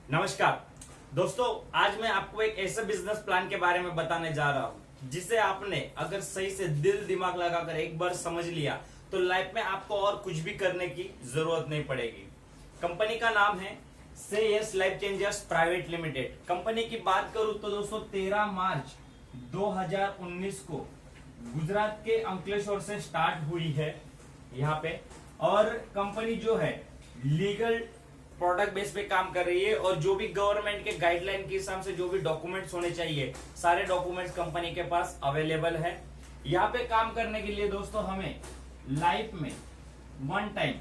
नमस्कार दोस्तों, आज मैं आपको एक ऐसे बिजनेस प्लान के बारे में बताने जा रहा हूं जिसे आपने अगर सही से दिल दिमाग लगाकर एक बार समझ लिया तो लाइफ में आपको और कुछ भी करने की जरूरत नहीं पड़ेगी। कंपनी का नाम है से yes life changers private limited. Company की बात करूं तो दोस्तों 13 मार्च 2019 को गुजरात के अंकलेश्वर से स्टार्ट हुई है यहाँ पे। और कंपनी जो है लीगल प्रोडक्ट बेस पे काम कर रही है और जो भी गवर्नमेंट के गाइडलाइन के हिसाब से जो भी डॉक्यूमेंट्स होने चाहिए सारे डॉक्यूमेंट्स कंपनी के पास अवेलेबल है। यहाँ पे काम करने के लिए दोस्तों हमें लाइफ में वन टाइम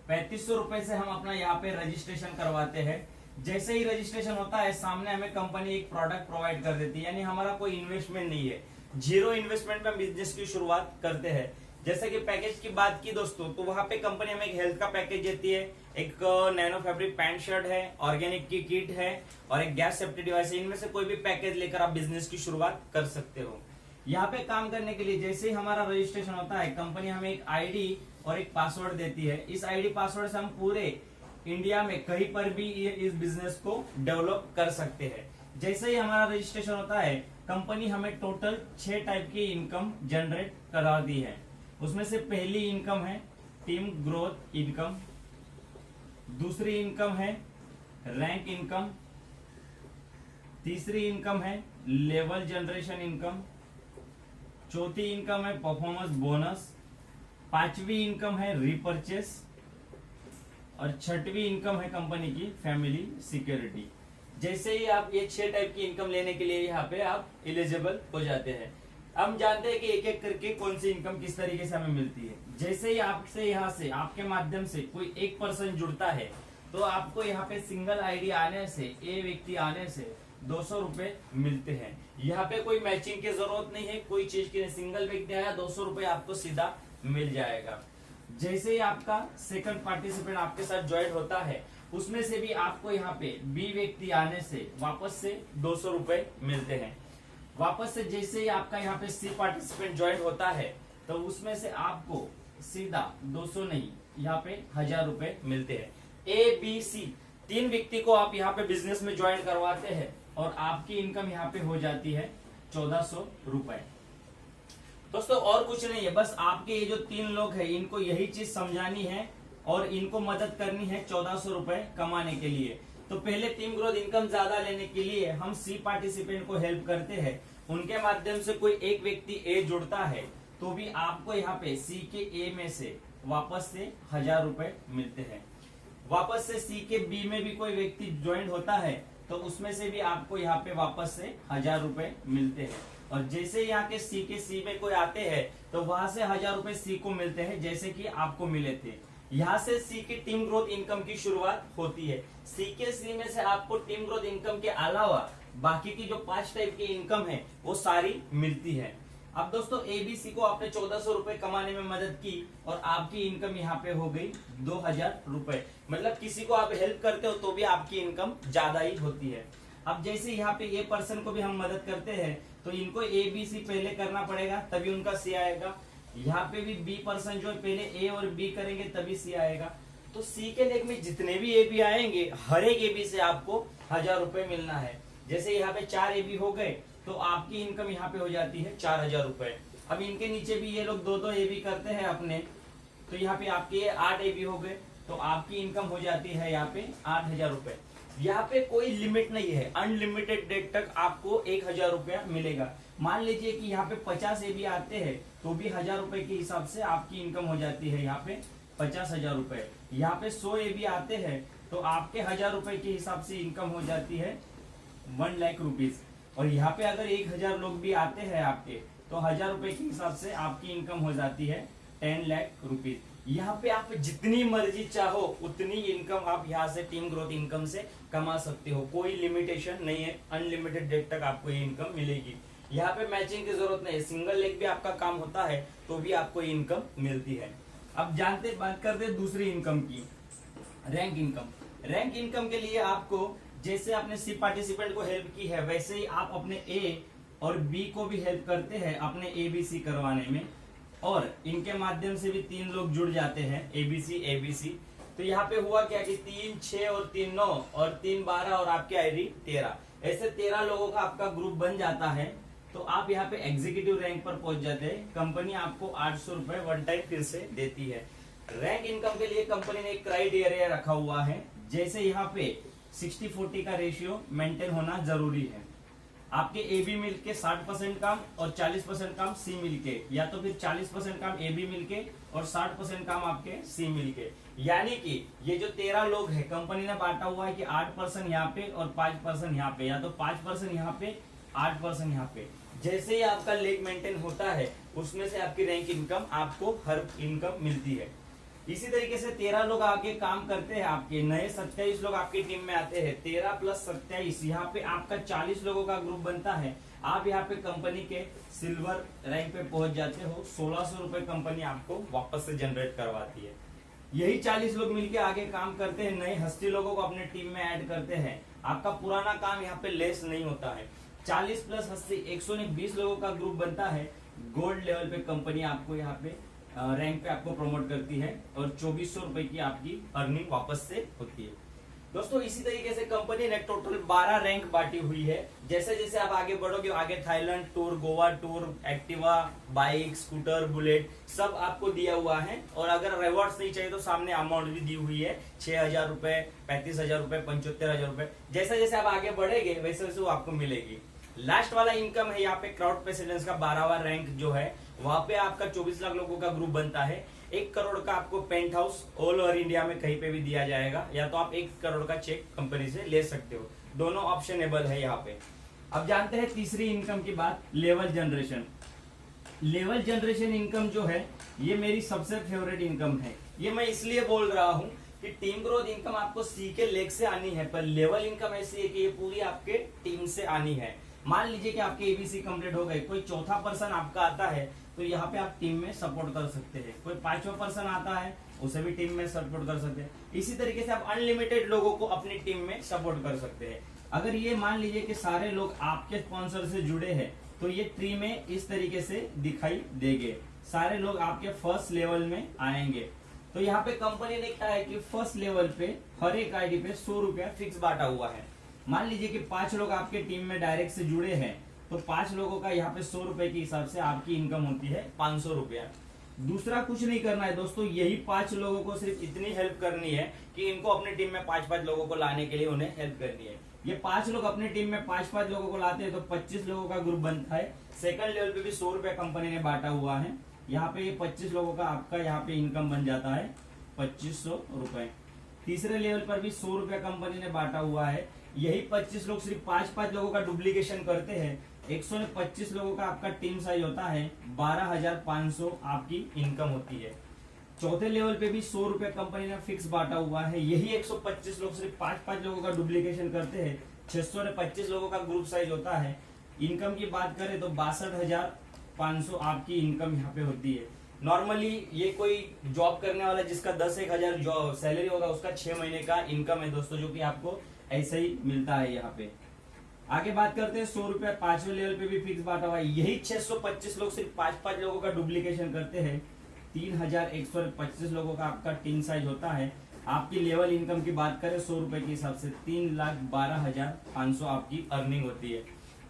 3500 रुपए से हम अपना यहाँ पे रजिस्ट्रेशन करवाते हैं। जैसे ही रजिस्ट्रेशन होता है सामने हमें कंपनी एक प्रोडक्ट प्रोवाइड कर देती है, यानी हमारा कोई इन्वेस्टमेंट नहीं है, जीरो इन्वेस्टमेंट में बिजनेस की शुरुआत करते हैं। जैसे कि पैकेज की बात की दोस्तों तो वहां पे कंपनी हमें एक हेल्थ का पैकेज देती है, एक नैनो फैब्रिक पैंट शर्ट है, ऑर्गेनिक की किट है और एक गैस सेफ्टी डिवाइस है। इनमें से कोई भी पैकेज लेकर आप बिजनेस की शुरुआत कर सकते हो। यहाँ पे काम करने के लिए जैसे ही हमारा रजिस्ट्रेशन होता है कंपनी हमें एक आईडी और एक पासवर्ड देती है। इस आईडी पासवर्ड से हम पूरे इंडिया में कहीं पर भी इस बिजनेस को डेवलप कर सकते हैं। जैसे ही हमारा रजिस्ट्रेशन होता है कंपनी हमें टोटल 6 टाइप की इनकम जनरेट कराती है। उसमें से पहली इनकम है टीम ग्रोथ इनकम, दूसरी इनकम है रैंक इनकम, तीसरी इनकम है लेवल जनरेशन इनकम, चौथी इनकम है परफॉर्मेंस बोनस, पांचवी इनकम है रिपर्चेस और छठवीं इनकम है कंपनी की फैमिली सिक्योरिटी। जैसे ही आप ये 6 टाइप की इनकम लेने के लिए यहाँ पे आप एलिजिबल हो जाते हैं। हम जानते हैं कि एक एक करके कौन सी इनकम किस तरीके से हमें मिलती है। जैसे ही आपसे यहाँ से आपके माध्यम से कोई एक पर्सन जुड़ता है तो आपको यहाँ पे सिंगल आईडी आने से ए व्यक्ति आने से 200 रुपए मिलते हैं। यहाँ पे कोई मैचिंग की जरूरत नहीं है, कोई चीज की। सिंगल व्यक्ति आया 200 रुपए आपको सीधा मिल जाएगा। जैसे ही आपका सेकंड पार्टिसिपेंट आपके साथ ज्वाइन होता है उसमें से भी आपको यहाँ पे बी व्यक्ति आने से वापस से 200 रुपए मिलते हैं। वापस से जैसे ही आपका यहाँ पे सी पार्टिसिपेंट ज्वाइन होता है तो उसमें से आपको सीधा 200 नहीं यहाँ पे 1000 रुपए मिलते हैं। ए बी सी 3 व्यक्ति को आप यहाँ पे बिजनेस में ज्वाइन करवाते हैं और आपकी इनकम यहाँ पे हो जाती है 1400 रुपए। दोस्तों और कुछ नहीं है, बस आपके ये जो 3 लोग हैं इनको यही चीज समझानी है और इनको मदद करनी है 1400 रुपए कमाने के लिए। तो पहले टीम ग्रोथ इनकम ज्यादा लेने के लिए हम सी पार्टिसिपेंट को हेल्प करते हैं। उनके माध्यम से कोई एक व्यक्ति ए जुड़ता है तो भी आपको यहाँ पे सी के ए में से वापस से 1000 रुपए मिलते हैं। वापस से सी के बी में भी कोई व्यक्ति ज्वाइन होता है तो उसमें से भी आपको यहाँ पे वापस से 1000 रुपए मिलते हैं। और जैसे यहाँ के सी में कोई आते हैं तो वहां से 1000 रुपए सी को मिलते हैं जैसे कि आपको मिले थे। यहाँ से सी की टीम ग्रोथ इनकम की शुरुआत होती है। सी के सी में से आपको टीम ग्रोथ इनकम के अलावा बाकी की जो 5 टाइप की इनकम है वो सारी मिलती है। अब दोस्तों एबीसी को आपने 1400 रुपए कमाने में मदद की और आपकी इनकम यहाँ पे हो गई 2000 रुपए। मतलब किसी को आप हेल्प करते हो तो भी आपकी इनकम ज्यादा ही होती है। अब जैसे यहाँ पे ए पर्सन को भी हम मदद करते हैं तो इनको एबीसी पहले करना पड़ेगा तभी उनका सी आएगा। यहाँ पे भी बी पर्सन जो है पहले ए और बी करेंगे तभी सी आएगा। तो सी के लेग में जितने भी ए बी आएंगे हर एक ए बी से आपको 1000 रुपए मिलना है। जैसे यहाँ पे 4 ए बी हो गए तो आपकी इनकम यहाँ पे हो जाती है 4000 रुपए। अब इनके नीचे भी ये लोग 2-2 ए बी करते हैं अपने, तो यहाँ पे आपके 8 ए बी हो गए तो आपकी इनकम हो जाती है यहाँ पे 8000 रुपए। यहाँ पे कोई लिमिट नहीं है, अनलिमिटेड डेट तक आपको 1000 रुपया मिलेगा। मान लीजिए कि यहाँ पे 50 ए बी आते हैं तो भी 1000 रुपए के हिसाब से आपकी इनकम हो जाती है यहाँ पे 50,000 रुपए। यहाँ पे 100 ए बी आते हैं तो आपके 1000 रुपए के हिसाब से इनकम हो जाती है 1 लाख रुपीज। और यहाँ पे अगर 1000 लोग भी आते हैं आपके तो 1000 रुपए के हिसाब से आपकी इनकम हो जाती है 10 लाख रुपीज। यहाँ पे आप जितनी मर्जी चाहो उतनी इनकम आप यहाँ से टीम ग्रोथ इनकम से कमा सकते हो। कोई लिमिटेशन नहीं है, अनलिमिटेड डेट तक आपको ये इनकम मिलेगी। यहाँ पे मैचिंग की जरूरत नहीं है, सिंगल लेग भी आपका काम होता है तो भी आपको इनकम मिलती है। अब बात करते हैं दूसरी इनकम की, रैंक इनकम। रैंक इनकम के लिए आपको जैसे आपने सी पार्टिसिपेंट को हेल्प की है वैसे ही आप अपने ए और बी को भी हेल्प करते हैं अपने एबीसी करवाने में। और इनके माध्यम से भी 3 लोग जुड़ जाते हैं एबीसी एबीसी। तो यहाँ पे हुआ क्या कि 3 6 और 3 9 और 3 12 और आपके आईडी 13, ऐसे 13 लोगों का आपका ग्रुप बन जाता है। तो आप यहाँ पे एग्जीक्यूटिव रैंक पर पहुंच जाते हैं। कंपनी आपको 800 रुपए वन टाइम फिर से देती है। रैंक इनकम के लिए कंपनी ने एक क्राइटेरिया रखा हुआ है, जैसे यहाँ पे 60-40 का रेशियो मेंटेन होना जरूरी है। आपके ए बी मिलके 60% काम और 40% काम सी मिलके, या तो फिर 40% काम ए बी मिलके और 60% काम आपके सी मिलके। यानी कि ये जो 13 लोग हैं, कंपनी ने बांटा हुआ है कि 8% यहाँ पे और 5% यहाँ पे, या तो 5% यहाँ पे 8% यहाँ पे। जैसे ही आपका लेग मेंटेन होता है उसमें से आपकी रैंक इनकम आपको हर इनकम मिलती है। इसी तरीके से 13 लोग आगे काम करते हैं, आपके नए 27 लोग आपकी टीम में आते हैं। 13 + 27 यहाँ पे आपका 40 लोगों का ग्रुप बनता है। आप यहाँ पे कंपनी के सिल्वर रैंक पे पहुंच जाते हो। 1600 रुपए कंपनी आपको वापस से जनरेट करवाती है। यही 40 लोग मिलके आगे काम करते हैं, नए हस्ती लोगों को अपने टीम में ऐड करते हैं। आपका पुराना काम यहाँ पे लेस नहीं होता है। 40 + हस्ती 120 लोगों का ग्रुप बनता है। गोल्ड लेवल पे कंपनी आपको यहाँ पे रैंक पे आपको प्रमोट करती है और 2400 रुपए की आपकी अर्निंग वापस से होती है। दोस्तों इसी तरीके से कंपनी ने टोटल 12 रैंक बांटी हुई है। जैसे जैसे आप आगे बढ़ोगे, आगे Thailand tour, Goa tour, Activa, bike, scooter, bullet सब आपको दिया हुआ है। और अगर रिवॉर्ड्स नहीं चाहिए तो सामने अमाउंट भी दी हुई है, 6000 रुपए, 35,000 रुपए, 75,000 रुपए। जैसे जैसे आप आगे बढ़ेंगे वैसे वैसे वो आपको मिलेगी। लास्ट वाला इनकम है यहाँ पे क्राउड प्रेसिडेंस का 12वां रैंक जो है, वहां पे आपका 24 लाख लोगों का ग्रुप बनता है। 1 करोड़ का आपको paint house all over India में कहीं पे भी दिया जाएगा, या तो आप 1 करोड़ का चेक कंपनी से ले सकते हो। दोनों ऑप्शनेबल है यहाँ पे। अब जानते हैं तीसरी इनकम की बात, level generation. Level generation income जो है ये मेरी सबसे फेवरेट इनकम है। ये मैं इसलिए बोल रहा हूँ कि टीम ग्रोथ इनकम आपको सी के लेग से आनी है, पर लेवल इनकम ऐसी है कि ये पूरी आपके टीम से आनी है। मान लीजिए कि आपके एबीसी कंप्लीट हो गए, कोई चौथा पर्सन आपका आता है तो यहाँ पे आप टीम में सपोर्ट कर सकते हैं। कोई 5वां पर्सन आता है उसे भी टीम में सपोर्ट कर सकते हैं। इसी तरीके से आप अनलिमिटेड लोगों को अपनी टीम में सपोर्ट कर सकते हैं। अगर ये मान लीजिए कि सारे लोग आपके स्पॉन्सर से जुड़े हैं तो ये ट्री में इस तरीके से दिखाई देंगे, सारे लोग आपके फर्स्ट लेवल में आएंगे। तो यहाँ पे कंपनी ने क्या है कि फर्स्ट लेवल पे हर एक आईडी पे 100 रुपया फिक्स बांटा हुआ है। मान लीजिए कि 5 लोग आपके टीम में डायरेक्ट से जुड़े हैं तो 5 लोगों का यहाँ पे 100 रुपए के हिसाब से आपकी इनकम होती है 500 रुपया। दूसरा कुछ नहीं करना है दोस्तों, यही 5 लोगों को सिर्फ इतनी हेल्प करनी है कि इनको अपनी टीम में 5-5 लोगों को लाने के लिए उन्हें हेल्प करनी है। ये 5 लोग अपनी टीम में 5-5 लोगों को लाते हैं तो 25 लोगों का ग्रुप बनता है। सेकंड लेवल पे भी 100 रुपया कंपनी ने बांटा हुआ है। यहाँ पे ये 25 लोगों का आपका यहाँ पे इनकम बन जाता है 2500 रुपए। तीसरे लेवल पर भी 100 रुपया कंपनी ने बांटा हुआ है। यही 25 लोग सिर्फ 5-5 लोगों का डुप्लीकेशन करते हैं। 125 लोगों का आपका टीम साइज होता है, 12,500 आपकी इनकम होती है। चौथे लेवल पे भी 100 रुपया कंपनी ने फिक्स बांटा हुआ है। यही 125 लोग सिर्फ 5-5 लोगों का डुप्लीकेशन करते हैं, 625 लोगों का ग्रुप साइज होता है। इनकम की बात करें तो 62,500 आपकी इनकम यहाँ पे होती है। नॉर्मली ये कोई जॉब करने वाला जिसका 10-1,000 सैलरी होगा उसका 6 महीने का इनकम है दोस्तों, जो कि आपको ऐसे ही मिलता है यहाँ पे। आगे बात करते हैं 100 रुपया 5वें लेवल पे भी फिक्स बांटा हुआ है। यही 625 लोग सिर्फ 5-5 लोगों का डुप्लीकेशन करते हैं। 3,125 लोगों का आपका टीम साइज होता है। आपकी लेवल इनकम की बात करें 100 रुपए के हिसाब से 3,12,500 आपकी अर्निंग होती है।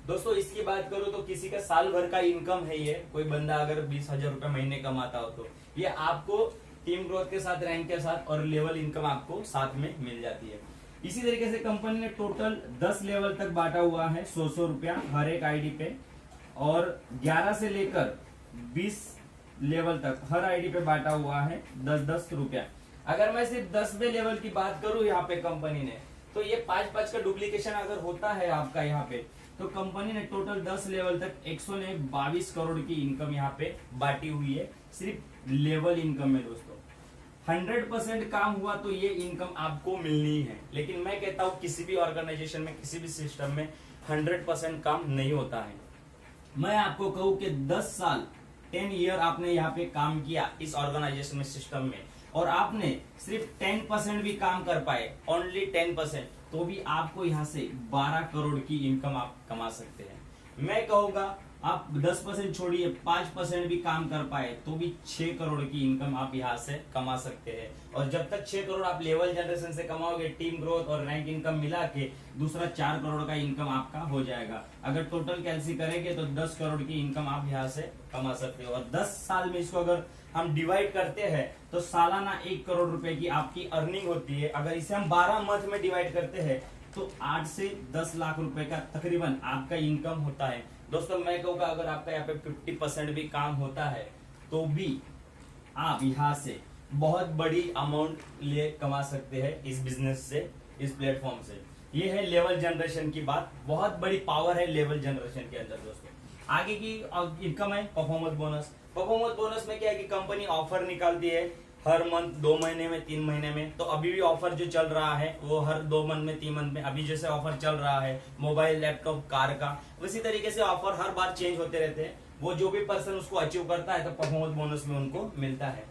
दोस्तों इसकी बात करूं तो किसी का साल भर का इनकम है ये। कोई बंदा अगर 20,000 रुपए महीने कमाता हो तो ये आपको टीम ग्रोथ के साथ, रैंक के साथ और लेवल इनकम आपको साथ में मिल जाती है। इसी तरीके से कंपनी ने टोटल 10 लेवल तक बांटा हुआ है 100 रुपया हर एक आईडी पे, और 11 से लेकर 20 लेवल तक हर आईडी पे बांटा हुआ है 10-10 रुपया। अगर मैं सिर्फ 10वें लेवल की बात करूं यहाँ पे कंपनी ने, तो ये 5-5 का डुप्लीकेशन अगर होता है आपका यहाँ पे, तो कंपनी ने टोटल 10 लेवल तक 122 करोड़ की इनकम यहाँ पे बांटी हुई है सिर्फ लेवल इनकम में। दोस्तों 100% काम हुआ तो ये इनकम आपको मिलनी है, लेकिन मैं कहता हूं किसी भी ऑर्गेनाइजेशन में, किसी भी सिस्टम में 100% काम नहीं होता है। मैं आपको कहूं कि 10 साल 10 ईयर आपने यहाँ पे काम किया इस ऑर्गेनाइजेशन में, सिस्टम में, और आपने सिर्फ 10% भी काम कर पाए, ओनली 10%, तो भी आपको यहाँ से 12 करोड़ की इनकम आप कमा सकते हैं। मैं कहूंगा आप 10% छोड़िए, 5% भी काम कर पाए तो भी 6 करोड़ की इनकम आप यहाँ से कमा सकते हैं। और जब तक 6 करोड़ आप लेवल जनरेशन से कमाओगे, टीम ग्रोथ और रैंक इनकम मिला के दूसरा 4 करोड़ का इनकम आपका हो जाएगा। अगर टोटल कैलसी करेंगे तो 10 करोड़ की इनकम आप यहाँ से कमा सकते हो। और 10 साल में इसको अगर हम डिवाइड करते हैं तो सालाना 1 करोड़ रुपए की आपकी अर्निंग होती है। अगर इसे हम 12 मंथ में डिवाइड करते हैं तो 8 से 10 लाख रुपए का तकरीबन आपका इनकम होता है। दोस्तों मैं कहूँगा अगर आपका यहाँ पे 50% भी काम होता है तो भी आप यहाँ से बहुत बड़ी अमाउंट ले कमा सकते हैं इस बिजनेस से, इस प्लेटफॉर्म से। ये है लेवल जनरेशन की बात, बहुत बड़ी पावर है लेवल जनरेशन के अंदर। दोस्तों आगे की इनकम है परफॉर्मेंस बोनस। परफॉर्मेंस बोनस में क्या है कि कंपनी ऑफर निकालती है हर मंथ, 2 महीने में, 3 महीने में। तो अभी भी ऑफर जो चल रहा है वो हर 2 मंथ में, 3 मंथ में, अभी जैसे ऑफर चल रहा है मोबाइल, लैपटॉप, कार का, उसी तरीके से ऑफर हर बार चेंज होते रहते हैं। वो जो भी पर्सन उसको अचीव करता है तो परफॉर्मेंस बोनस में उनको मिलता है।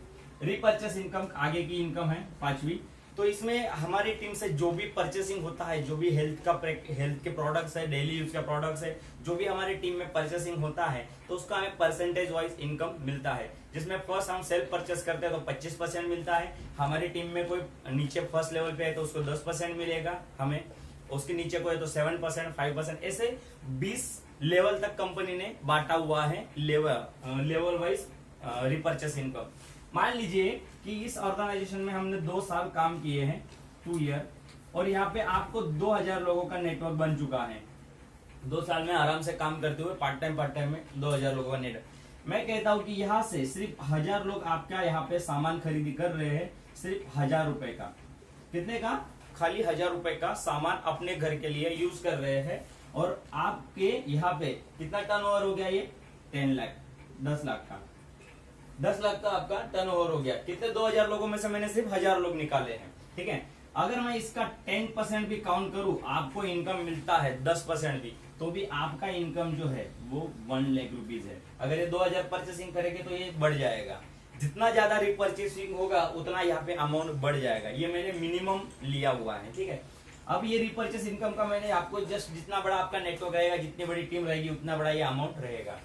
रिपर्चेस इनकम आगे की इनकम है 5वीं। तो इसमें हमारी टीम से जो भी परचेसिंग होता है, जो भी हेल्थ के प्रोडक्ट्स है, डेली यूज का प्रोडक्ट्स है, जो भी हमारी टीम में परचेसिंग होता है तो उसका हमें परसेंटेज वाइज इनकम मिलता है। जिसमें फर्स्ट हम सेल्फ परचेस करते हैं तो 25% मिलता है। हमारी टीम में कोई नीचे फर्स्ट लेवल पे है तो उसको 10% मिलेगा हमें, उसके नीचे कोई तो 7%, 5%, ऐसे 20 लेवल तक कंपनी ने बांटा हुआ है लेवल वाइज रिपर्चेस इनकम। मान लीजिए कि इस ऑर्गेनाइजेशन में हमने 2 साल काम किए हैं, 2 ईयर, और यहाँ पे आपको 2000 लोगों का नेटवर्क बन चुका है। 2 साल में आराम से काम करते हुए पार्ट टाइम में 2000 लोगों का नेटवर्क। मैं कहता हूँ कि यहाँ से सिर्फ 1000 लोग आपका यहाँ पे सामान खरीदी कर रहे हैं, सिर्फ 1000 रुपए का। कितने का? खाली 1000 रुपए का सामान अपने घर के लिए यूज कर रहे हैं। और आपके यहाँ पे कितना टर्नओवर हो गया? ये 10 लाख, 10 लाख का, 10 लाख का आपका टर्नओवर हो गया। कितने? 2000 लोगों में से मैंने सिर्फ 1000 लोग निकाले हैं, ठीक है। अगर मैं इसका 10% भी काउंट करूं, आपको इनकम मिलता है 10% भी, तो भी आपका इनकम जो है वो 1 लाख रुपीज है। अगर ये 2000 परचेसिंग करेंगे तो ये बढ़ जाएगा। जितना ज्यादा रिपर्चेसिंग होगा उतना यहाँ पे अमाउंट बढ़ जाएगा। ये मैंने मिनिमम लिया हुआ है, ठीक है। अब ये रिपर्चेस इनकम का मैंने आपको जस्ट, जितना बड़ा आपका नेटवर्क रहेगा, जितनी बड़ी टीम रहेगी, उतना बड़ा ये अमाउंट रहेगा।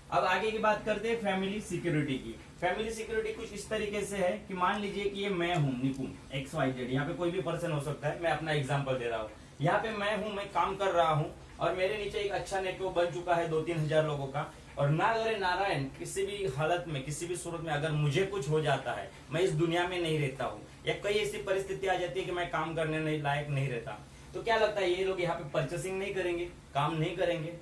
अब आगे की बात करते हैं फैमिली सिक्योरिटी की। फैमिली सिक्योरिटी कुछ इस तरीके से है कि मान लीजिए कि ये मैं हूँ निकुम XYZ, यहाँ पे कोई भी पर्सन हो सकता है, मैं अपना एग्जांपल दे रहा हूँ। यहाँ पे मैं हूँ, मैं काम कर रहा हूँ और मेरे नीचे एक अच्छा नेटवर्क बन चुका है 2-3 हजार लोगों का। और ना करे नारायण, किसी भी हालत में, किसी भी सूरत में अगर मुझे कुछ हो जाता है, मैं इस दुनिया में नहीं रहता हूँ, या कई ऐसी परिस्थिति आ जाती है कि मैं काम करने नहीं लायक नहीं रहता, तो क्या लगता है ये लोग यहाँ पे परचेसिंग नहीं करेंगे, काम नहीं करेंगे?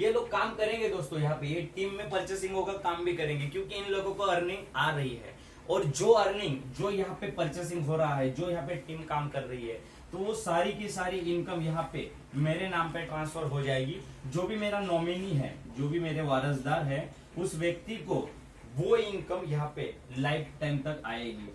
ये लोग काम करेंगे दोस्तों। यहाँ पे ये टीम में परचेसिंग होगा, काम भी करेंगे, क्योंकि इन लोगों को अर्निंग आ रही है। और जो अर्निंग, जो यहाँ पे परचेसिंग हो रहा है, जो यहाँ पे टीम काम कर रही है, तो वो सारी की सारी इनकम यहाँ पे मेरे नाम पे ट्रांसफर हो जाएगी। जो भी मेरा नॉमिनी है, जो भी मेरे वारसदार है, उस व्यक्ति को वो इनकम यहाँ पे लाइफ टाइम तक आएगी।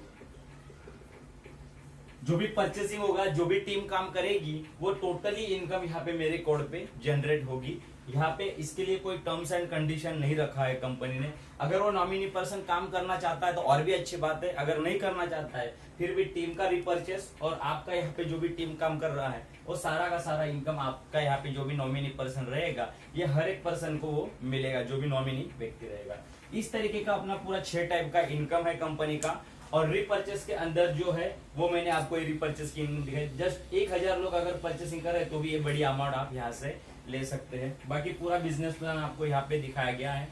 जो भी परचेसिंग होगा, जो भी टीम काम करेगी, वो टोटली इनकम यहाँ पे मेरे कोड पे जनरेट होगी। यहाँ पे इसके लिए कोई टर्म्स एंड कंडीशन नहीं रखा है कंपनी ने। अगर वो नॉमिनी पर्सन काम करना चाहता है तो और भी अच्छी बात है, अगर नहीं करना चाहता है फिर भी टीम का रिपर्चेस और आपका यहाँ पे जो भी टीम काम कर रहा है वो सारा का सारा इनकम आपका यहाँ पे जो भी नॉमिनी पर्सन रहेगा, ये हर एक पर्सन को वो मिलेगा, जो भी नॉमिनी व्यक्ति रहेगा। इस तरीके का अपना पूरा 6 टाइप का इनकम है कंपनी का। और रिपर्चेस के अंदर जो है वो मैंने आपको ये रिपर्चेस की इनकम दिखाई। जस्ट 1000 लोग अगर परचेसिंग करे तो भी ये बड़ी अमाउंट आप यहाँ से ले सकते हैं। बाकी पूरा बिजनेस प्लान आपको यहाँ पे दिखाया गया है।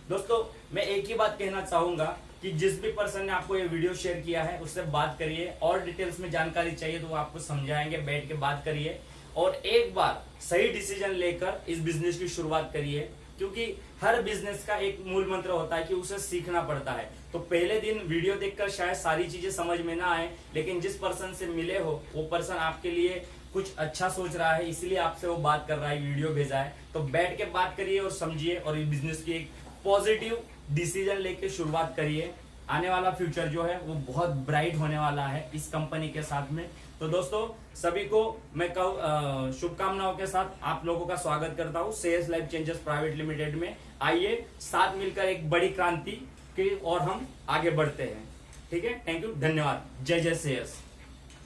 दोस्तों मैं एक ही बात कहना चाहूंगा कि जिस भी पर्सन ने आपको ये वीडियो शेयर किया है उससे बात करिए, और डिटेल्स में जानकारी चाहिए तो वो आपको समझाएंगे, बैठ के बात करिए और एक बार सही डिसीजन लेकर इस बिजनेस की शुरुआत करिए। क्योंकि हर बिजनेस का एक मूल मंत्र होता है कि उसे सीखना पड़ता है। तो पहले दिन वीडियो देखकर शायद सारी चीजें समझ में ना आए, लेकिन जिस पर्सन से मिले हो वो पर्सन आपके लिए कुछ अच्छा सोच रहा है, इसलिए आपसे वो बात कर रहा है, वीडियो भेजा है। तो बैठ के बात करिए और समझिए और इस बिजनेस की एक पॉजिटिव डिसीजन लेके शुरुआत करिए। आने वाला फ्यूचर जो है वो बहुत ब्राइट होने वाला है इस कंपनी के साथ में। तो दोस्तों सभी को मैं शुभकामनाओं के साथ आप लोगों का स्वागत करता हूँ sales life changers private limited में। आइए साथ मिलकर एक बड़ी क्रांति की और हम आगे बढ़ते हैं। ठीक है, थैंक यू, धन्यवाद, जय जय सेल्स।